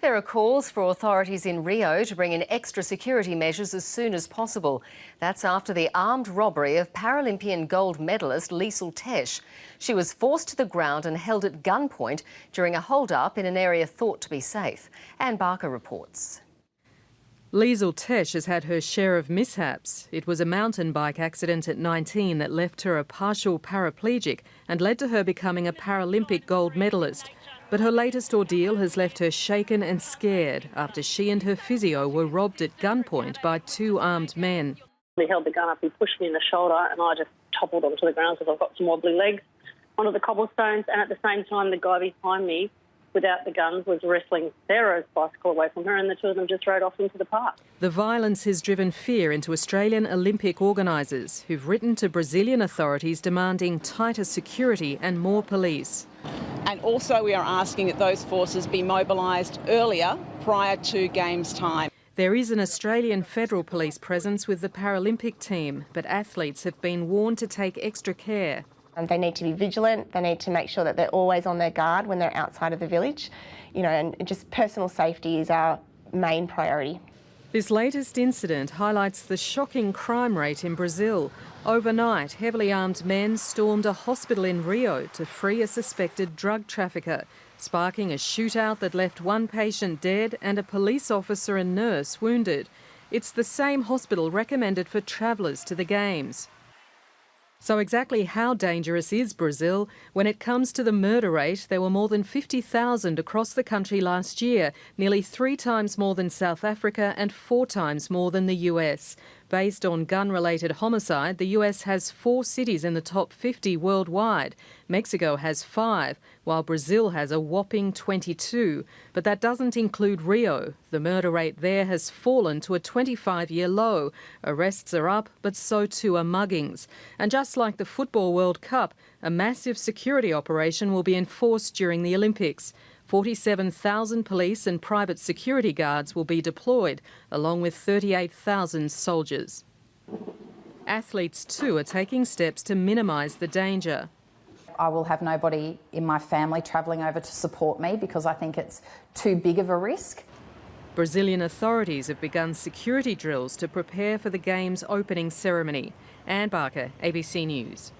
There are calls for authorities in Rio to bring in extra security measures as soon as possible. That's after the armed robbery of Paralympian gold medalist Liesl Tesch. She was forced to the ground and held at gunpoint during a hold-up in an area thought to be safe. Anne Barker reports. Liesl Tesch has had her share of mishaps. It was a mountain bike accident at 19 that left her a partial paraplegic and led to her becoming a Paralympic gold medalist. But her latest ordeal has left her shaken and scared after she and her physio were robbed at gunpoint by two armed men. He held the gun up, he pushed me in the shoulder and I just toppled onto the ground because I've got some wobbly legs onto the cobblestones, and at the same time the guy behind me without the guns was wrestling Sarah's bicycle away from her, and the two of them just rode off into the park. The violence has driven fear into Australian Olympic organisers who've written to Brazilian authorities demanding tighter security and more police. And also we are asking that those forces be mobilised earlier, prior to Games time. There is an Australian Federal Police presence with the Paralympic team, but athletes have been warned to take extra care. They need to be vigilant, they need to make sure that they're always on their guard when they're outside of the village, and just personal safety is our main priority. This latest incident highlights the shocking crime rate in Brazil. Overnight, heavily armed men stormed a hospital in Rio to free a suspected drug trafficker, sparking a shootout that left one patient dead and a police officer and nurse wounded. It's the same hospital recommended for travellers to the Games. So exactly how dangerous is Brazil? When it comes to the murder rate, there were more than 50,000 across the country last year, nearly 3 times more than South Africa and 4 times more than the US. Based on gun-related homicide, the US has 4 cities in the top 50 worldwide. Mexico has 5, while Brazil has a whopping 22. But that doesn't include Rio. The murder rate there has fallen to a 25-year low. Arrests are up, but so too are muggings. And just like the Football World Cup, a massive security operation will be enforced during the Olympics. 47,000 police and private security guards will be deployed, along with 38,000 soldiers. Athletes too are taking steps to minimise the danger. I will have nobody in my family travelling over to support me because I think it's too big of a risk. Brazilian authorities have begun security drills to prepare for the Games opening ceremony. Anne Barker, ABC News.